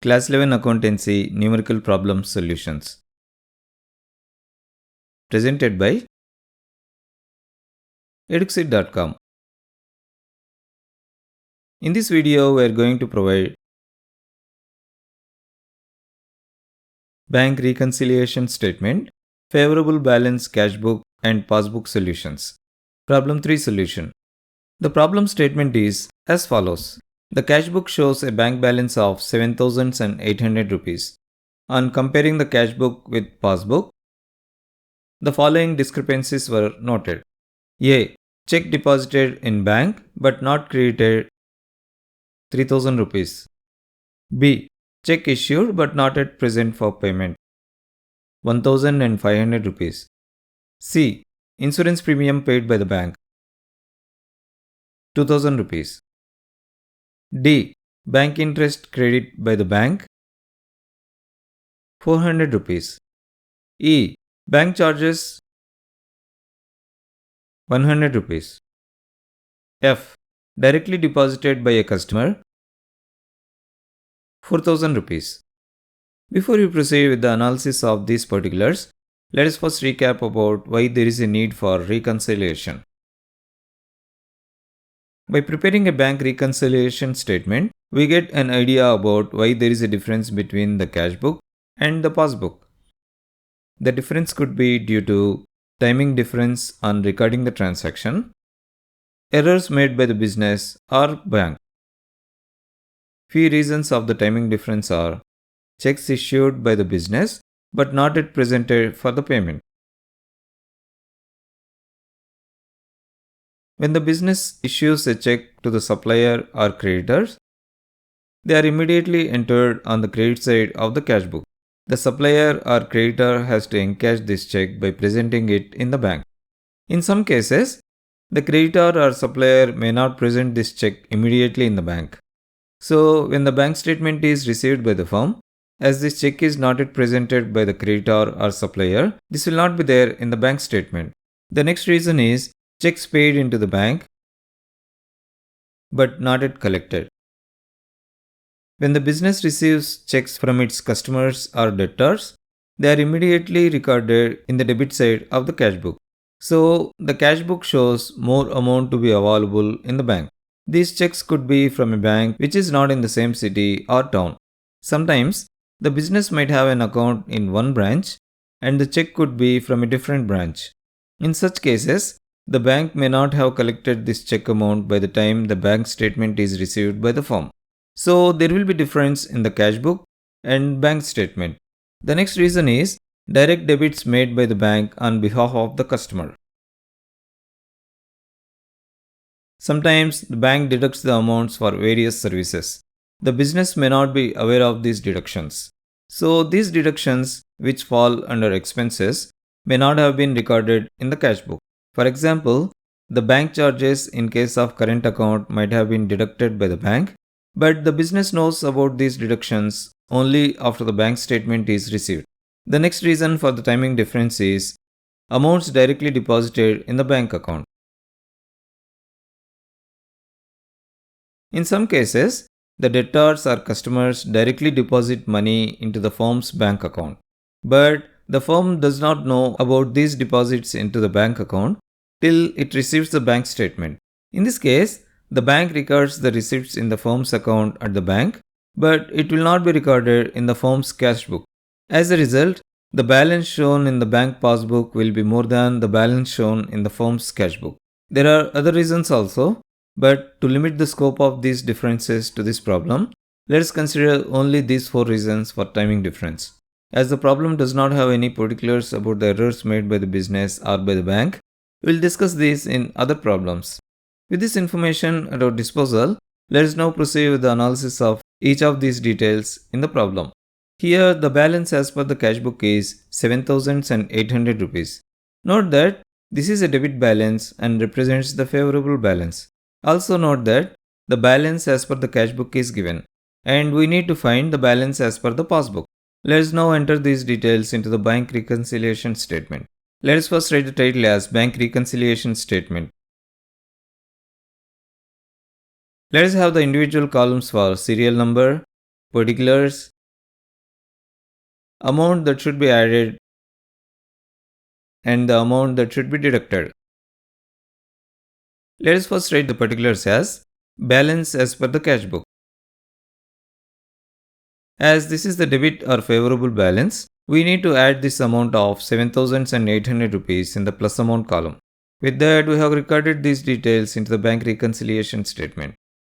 Class 11 Accountancy Numerical Problem Solutions. Presented by eduxit.com. In this video, we are going to provide bank reconciliation statement, favorable balance cash book and passbook solutions. Problem 3 solution. The problem statement is as follows. The cash book shows a bank balance of 7,800 rupees. On comparing the cash book with passbook, the following discrepancies were noted. A. Check deposited in bank but not credited 3,000 rupees. B. Check issued but not at present for payment 1,500 rupees. C. Insurance premium paid by the bank 2,000 rupees. D. Bank interest credit by the bank 400 rupees. E. Bank charges 100 rupees. F. Directly deposited by a customer 4,000 rupees. Before we proceed with the analysis of these particulars, let us first recap about why there is a need for reconciliation. By preparing a bank reconciliation statement, we get an idea about why there is a difference between the cash book and the passbook. The difference could be due to timing difference on recording the transaction, errors made by the business or bank. Few reasons of the timing difference are checks issued by the business but not yet presented for the payment. When the business issues a check to the supplier or creditors, they are immediately entered on the credit side of the cash book. The supplier or creditor has to encash this check by presenting it in the bank. In some cases, the creditor or supplier may not present this check immediately in the bank. So, when the bank statement is received by the firm, as this check is not yet presented by the creditor or supplier, this will not be there in the bank statement. The next reason is checks paid into the bank but not yet collected. When the business receives checks from its customers or debtors, they are immediately recorded in the debit side of the cash book. So, the cash book shows more amount to be available in the bank. These checks could be from a bank which is not in the same city or town. Sometimes, the business might have an account in one branch and the check could be from a different branch. In such cases, the bank may not have collected this check amount by the time the bank statement is received by the firm. So, there will be difference in the cash book and bank statement. The next reason is direct debits made by the bank on behalf of the customer. Sometimes the bank deducts the amounts for various services. The business may not be aware of these deductions. So, these deductions, which fall under expenses, may not have been recorded in the cash book. For example, the bank charges in case of current account might have been deducted by the bank, but the business knows about these deductions only after the bank statement is received. The next reason for the timing difference is amounts directly deposited in the bank account. In some cases, the debtors or customers directly deposit money into the firm's bank account, but the firm does not know about these deposits into the bank account till it receives the bank statement. In this case, the bank records the receipts in the firm's account at the bank, but it will not be recorded in the firm's cash book. As a result, the balance shown in the bank passbook will be more than the balance shown in the firm's cash book. There are other reasons also, but to limit the scope of these differences to this problem, let us consider only these 4 reasons for timing difference. As the problem does not have any particulars about the errors made by the business or by the bank, we will discuss these in other problems. With this information at our disposal, let us now proceed with the analysis of each of these details in the problem. Here, the balance as per the cash book is 7,800 rupees. Note that this is a debit balance and represents the favorable balance. Also note that the balance as per the cash book is given, and we need to find the balance as per the passbook. Let us now enter these details into the bank reconciliation statement. Let us first write the title as Bank Reconciliation Statement. Let us have the individual columns for serial number, particulars, amount that should be added, and the amount that should be deducted. Let us first write the particulars as balance as per the cash book. As this is the debit or favorable balance, we need to add this amount of 7,800 rupees in the plus amount column. With that, we have recorded these details into the bank reconciliation statement.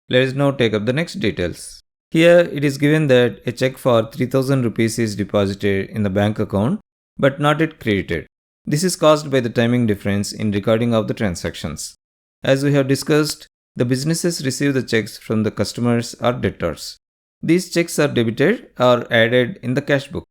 Let us now take up the next details. Here it is given that a check for 3,000 rupees is deposited in the bank account but not yet credited. This is caused by the timing difference in recording of the transactions. As we have discussed, the businesses receive the checks from the customers or debtors. These checks are debited or added in the cash book.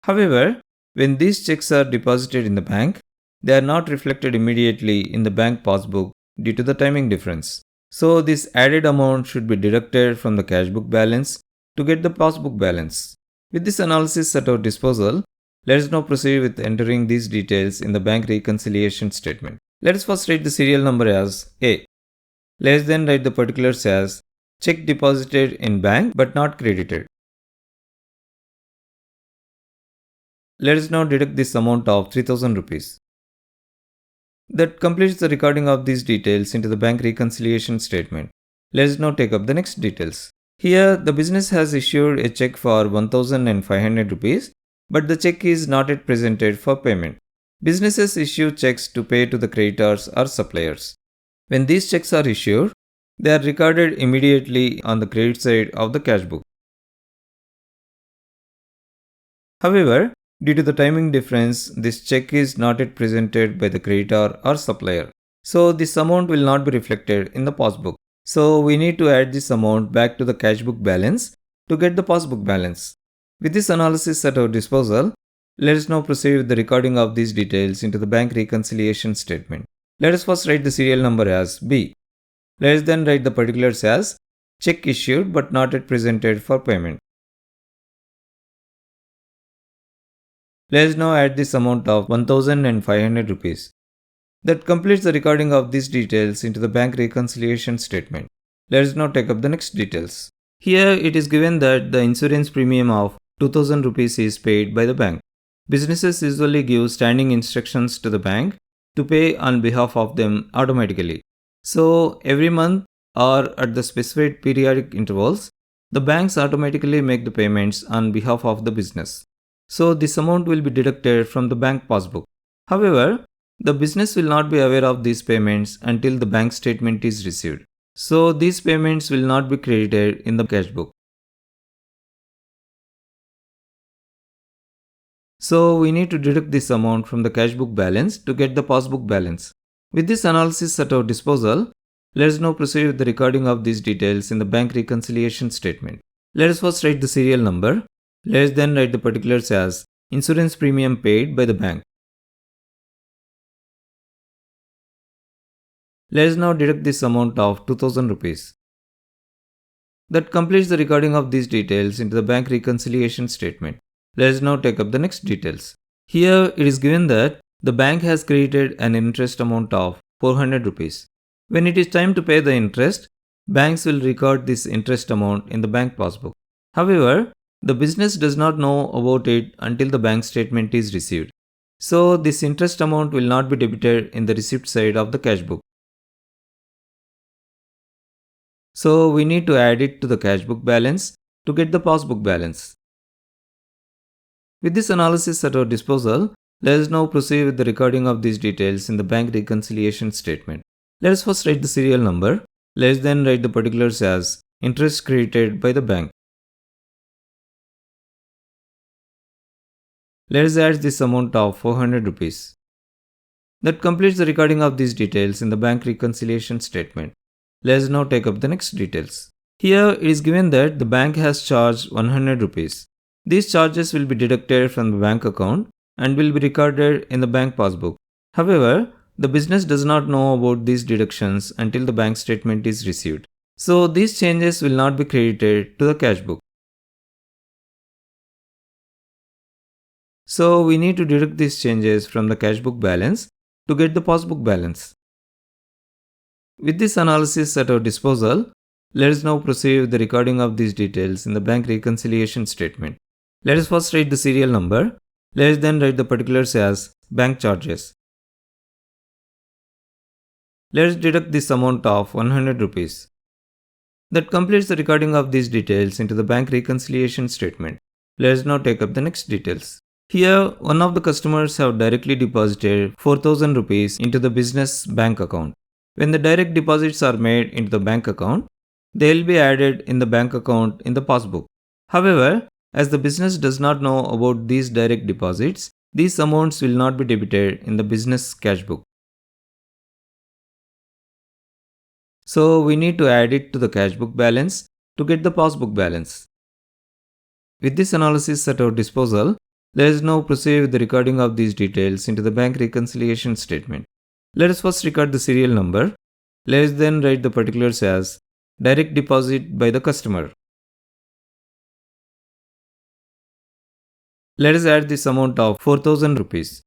However, when these checks are deposited in the bank, they are not reflected immediately in the bank passbook due to the timing difference. So this added amount should be deducted from the cash book balance to get the passbook balance. With this analysis at our disposal, let us now proceed with entering these details in the bank reconciliation statement. Let us first write the serial number as A. Let us then write the particulars as check deposited in bank but not credited. Let us now deduct this amount of 3,000 rupees. That completes the recording of these details into the bank reconciliation statement. Let us now take up the next details. Here, the business has issued a check for 1,500 rupees, but the check is not yet presented for payment. Businesses issue checks to pay to the creditors or suppliers. When these checks are issued, they are recorded immediately on the credit side of the cash book. However, due to the timing difference, this check is not yet presented by the creditor or supplier. So this amount will not be reflected in the passbook. So we need to add this amount back to the cash book balance to get the passbook balance. With this analysis at our disposal, let us now proceed with the recording of these details into the bank reconciliation statement. Let us first write the serial number as B. Let us then write the particulars as check issued but not yet presented for payment. Let us now add this amount of 1,500 rupees. That completes the recording of these details into the bank reconciliation statement. Let us now take up the next details. Here it is given that the insurance premium of 2,000 rupees is paid by the bank. Businesses usually give standing instructions to the bank to pay on behalf of them automatically. So every month or at the specified periodic intervals, the banks automatically make the payments on behalf of the business. So this amount will be deducted from the bank passbook. However, the business will not be aware of these payments until the bank statement is received. So these payments will not be credited in the cash book. So we need to deduct this amount from the cash book balance to get the passbook balance. With this analysis at our disposal, let us now proceed with the recording of these details in the bank reconciliation statement. Let us first write the serial number. Let us then write the particulars as insurance premium paid by the bank. Let us now deduct this amount of 2,000 rupees. That completes the recording of these details into the bank reconciliation statement. Let us now take up the next details. Here it is given that the bank has credited an interest amount of 400 rupees. When it is time to pay the interest, banks will record this interest amount in the bank passbook. However, the business does not know about it until the bank statement is received. So this interest amount will not be debited in the receipt side of the cash book. So we need to add it to the cash book balance to get the passbook balance. With this analysis at our disposal, let us now proceed with the recording of these details in the bank reconciliation statement. Let us first write the serial number. Let us then write the particulars as interest credited by the bank. Let us add this amount of 400 rupees. That completes the recording of these details in the bank reconciliation statement. Let us now take up the next details. Here it is given that the bank has charged 100 rupees. These charges will be deducted from the bank account and will be recorded in the bank passbook. However, the business does not know about these deductions until the bank statement is received. So these changes will not be credited to the cash book. So we need to deduct these changes from the cash book balance to get the passbook balance. With this analysis at our disposal, Let us now proceed with the recording of these details in the bank reconciliation statement. Let us first write the serial number. Let us then write the particulars as bank charges. Let us deduct this amount of 100 rupees. That completes the recording of these details into the bank reconciliation statement. Let us now take up the next details. Here, one of the customers have directly deposited 4000 rupees into the business bank account. When the direct deposits are made into the bank account, they will be added in the bank account in the passbook. However, as the business does not know about these direct deposits, these amounts will not be debited in the business cash book. So we need to add it to the cash book balance to get the passbook balance. With this analysis at our disposal, let us now proceed with the recording of these details into the bank reconciliation statement. Let us first record the serial number. Let us then write the particulars as direct deposit by the customer. Let us add this amount of 4000 rupees.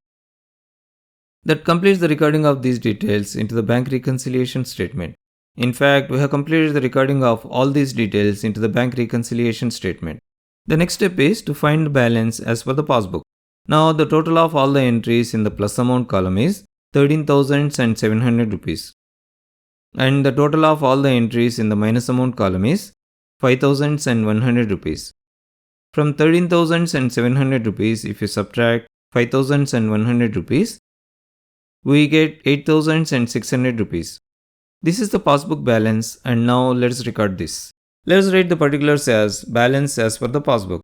That completes the recording of these details into the bank reconciliation statement. In fact, we have completed the recording of all these details into the bank reconciliation statement. The next step is to find the balance as per the passbook. Now, the total of all the entries in the plus amount column is 13,700 rupees. And the total of all the entries in the minus amount column is 5,100 rupees. From 13,700 rupees, if you subtract 5,100 rupees, we get 8,600 rupees. This is the passbook balance, and now let's record this. Let's write the particulars as balance as per the passbook.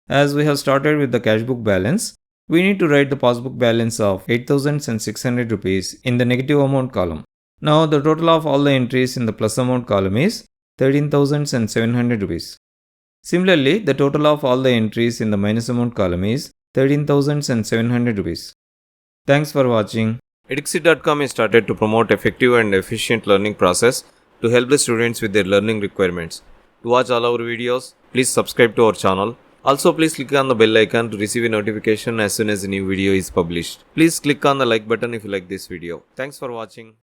As we have started with the cash book balance, we need to write the passbook balance of 8,600 rupees in the negative amount column. Now the total of all the entries in the plus amount column is 13,700 rupees. Similarly, the total of all the entries in the minus amount column is 13,700 rupees. Thanks for watching. Edixit.com is started to promote effective and efficient learning process to help the students with their learning requirements. To watch all our videos, please subscribe to our channel. Also, please click on the bell icon to receive a notification as soon as a new video is published. Please click on the like button if you like this video. Thanks for watching.